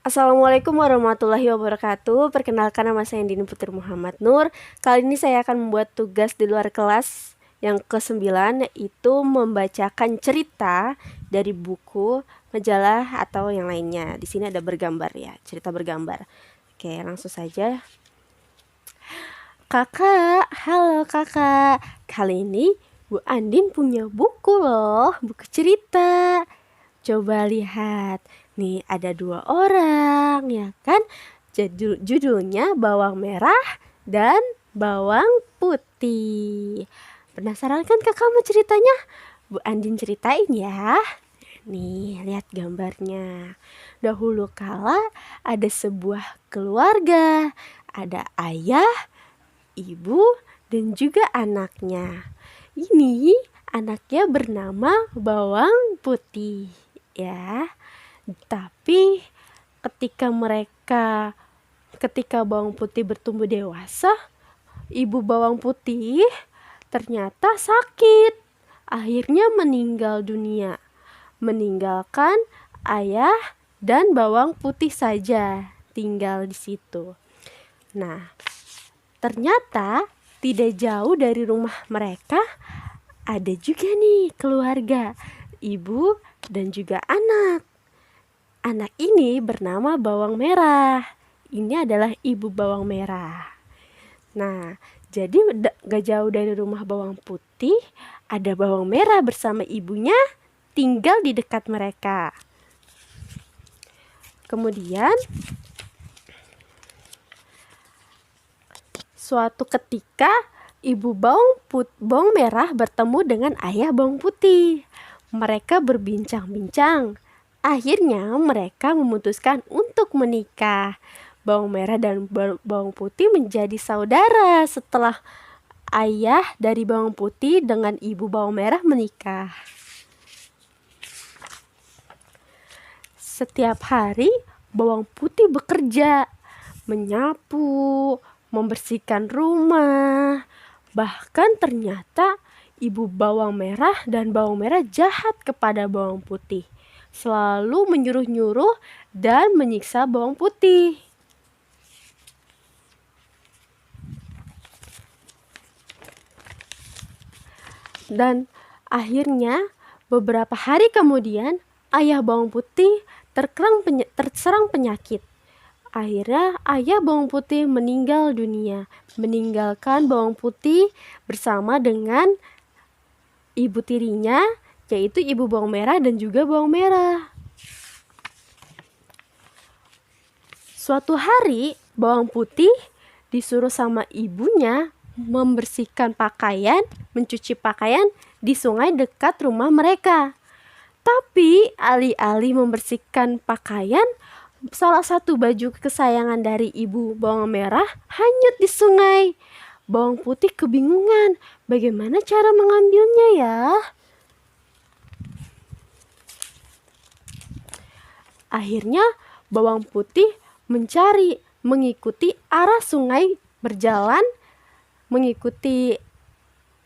Assalamualaikum warahmatullahi wabarakatuh. Perkenalkan, nama saya Dini Putri Muhammad Nur. Kali ini saya akan membuat tugas di luar kelas yang ke-9, yaitu membacakan cerita dari buku, majalah, atau yang lainnya. Di sini ada bergambar ya, cerita bergambar. Oke, langsung saja. Kakak, halo kakak. Kali ini Bu Andin punya buku loh, buku cerita. Coba lihat. Nih ada 2 orang, ya kan? Judulnya bawang merah dan bawang putih. Penasaran kan kakak mau ceritanya? Bu Andin ceritain ya. Nih, lihat gambarnya. Dahulu kala ada sebuah keluarga. Ada ayah, ibu, dan juga anaknya. Ini anaknya bernama Bawang Putih, ya. Tapi ketika Bawang Putih bertumbuh dewasa, ibu Bawang Putih ternyata sakit. Akhirnya meninggal dunia, meninggalkan ayah dan Bawang Putih saja tinggal di situ. Nah, ternyata tidak jauh dari rumah mereka ada juga nih keluarga, ibu dan juga anak. Anak ini bernama Bawang Merah. Ini adalah ibu Bawang Merah. Nah, jadi gak jauh dari rumah Bawang Putih, ada Bawang Merah bersama ibunya tinggal di dekat mereka. Kemudian, suatu ketika ibu Bawang Merah bertemu dengan ayah Bawang Putih. Mereka berbincang-bincang. Akhirnya mereka memutuskan untuk menikah. Bawang Merah dan Bawang Putih menjadi saudara setelah ayah dari Bawang Putih dengan ibu Bawang Merah menikah. Setiap hari Bawang Putih bekerja, menyapu, membersihkan rumah. Bahkan ternyata ibu Bawang Merah dan Bawang Merah jahat kepada Bawang Putih, selalu menyuruh-nyuruh dan menyiksa Bawang Putih. Dan akhirnya beberapa hari kemudian ayah Bawang Putih terserang penyakit. Akhirnya ayah Bawang Putih meninggal dunia, meninggalkan Bawang Putih bersama dengan ibu tirinya, yaitu ibu Bawang Merah dan juga Bawang Merah. Suatu hari Bawang Putih disuruh sama ibunya membersihkan pakaian, mencuci pakaian di sungai dekat rumah mereka. Tapi alih-alih membersihkan pakaian, salah satu baju kesayangan dari ibu Bawang Merah hanyut di sungai. Bawang Putih kebingungan, bagaimana cara mengambilnya ya? Akhirnya Bawang Putih mengikuti arah sungai, berjalan mengikuti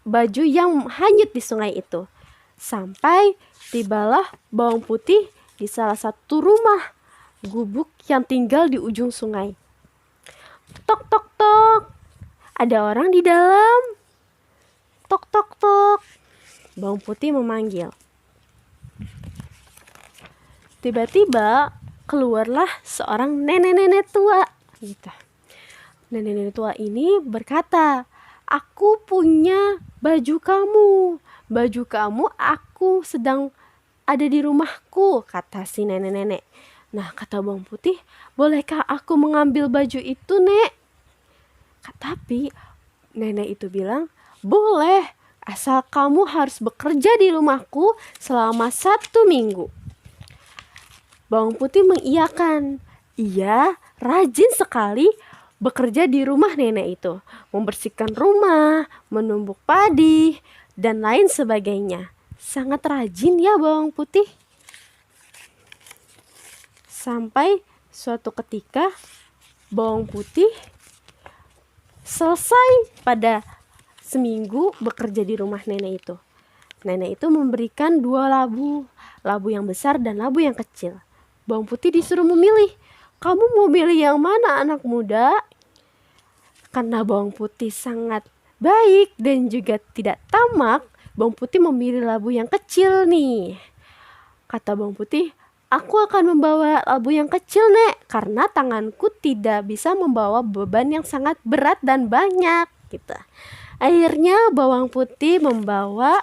baju yang hanyut di sungai itu. Sampai tibalah Bawang Putih di salah satu rumah gubuk yang tinggal di ujung sungai. Tok tok tok, ada orang di dalam. Tok tok tok, Bawang Putih memanggil. Tiba-tiba keluarlah seorang nenek-nenek tua gitu. Nenek-nenek tua ini berkata, "Aku punya baju kamu. Baju kamu aku sedang ada di rumahku," kata si nenek-nenek. Nah, kata Bawang Putih, "Bolehkah aku mengambil baju itu, Nek?" Tapi nenek itu bilang, "Boleh, asal kamu harus bekerja di rumahku selama 1 minggu." Bawang Putih mengiyakan. Ia rajin sekali bekerja di rumah nenek itu, membersihkan rumah, menumbuk padi, dan lain sebagainya. Sangat rajin ya Bawang Putih. Sampai suatu ketika Bawang Putih selesai pada seminggu bekerja di rumah nenek itu. Nenek itu memberikan 2 labu yang besar dan labu yang kecil. Bawang Putih disuruh memilih, Kamu mau milih yang mana, anak muda? Karena bawang putih sangat baik dan juga tidak tamak, bawang putih memilih labu yang kecil nih. Kata bawang putih, aku akan membawa labu yang kecil, Nek, karena tanganku tidak bisa membawa beban yang sangat berat dan banyak, gitu. Akhirnya bawang putih membawa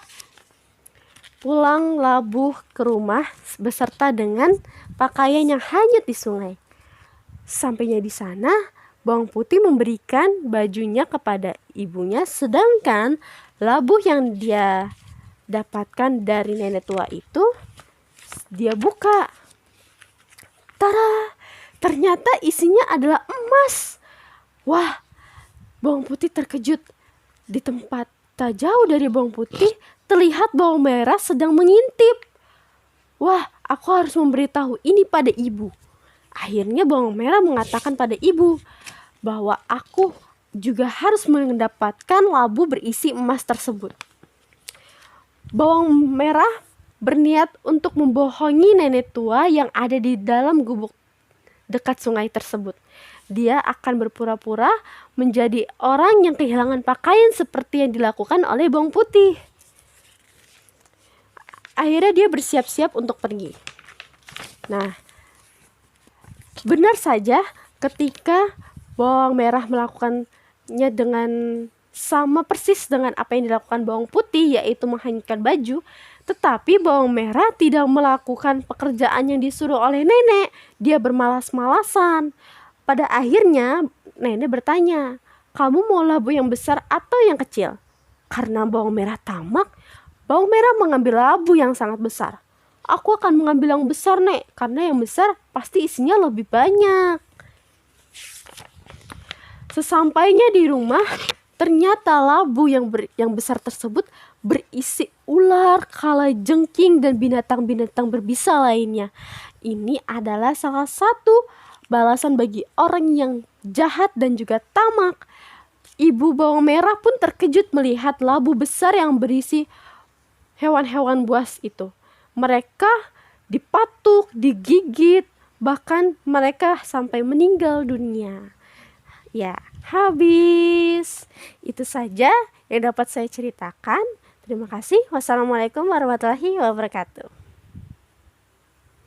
pulang labu ke rumah beserta dengan pakaian yang hanyut di sungai. Sampainya di sana, bawang putih memberikan bajunya kepada ibunya, sedangkan labu yang dia dapatkan dari nenek tua itu dia buka. Tara, ternyata isinya adalah emas. Wah, bawang putih terkejut. Di tempat tak jauh dari bawang putih, terlihat bawang merah sedang mengintip. Wah, aku harus memberitahu ini pada ibu. Akhirnya bawang merah mengatakan pada ibu bahwa aku juga harus mendapatkan labu berisi emas tersebut. Bawang merah berniat untuk membohongi nenek tua yang ada di dalam gubuk dekat sungai tersebut. Dia akan berpura-pura menjadi orang yang kehilangan pakaian seperti yang dilakukan oleh bawang putih. Akhirnya dia bersiap-siap untuk pergi. Nah, benar saja ketika bawang merah melakukannya dengan sama persis dengan apa yang dilakukan bawang putih, yaitu menghanyutkan baju, tetapi bawang merah tidak melakukan pekerjaan yang disuruh oleh nenek. Dia bermalas-malasan. Pada akhirnya nenek bertanya, kamu mau labu yang besar atau yang kecil? Karena bawang merah tamak, bawang merah mengambil labu yang sangat besar. Aku akan mengambil yang besar, Nek, karena yang besar pasti isinya lebih banyak. Sesampainya di rumah, ternyata labu yang besar tersebut berisi ular, kalajengking, dan binatang-binatang berbisa lainnya. Ini adalah salah satu balasan bagi orang yang jahat dan juga tamak. Ibu bawang merah pun terkejut melihat labu besar yang berisi hewan-hewan buas itu. Mereka dipatuk, digigit, bahkan mereka sampai meninggal dunia. Ya, habis. Itu saja yang dapat saya ceritakan. Terima kasih. Wassalamualaikum warahmatullahi wabarakatuh.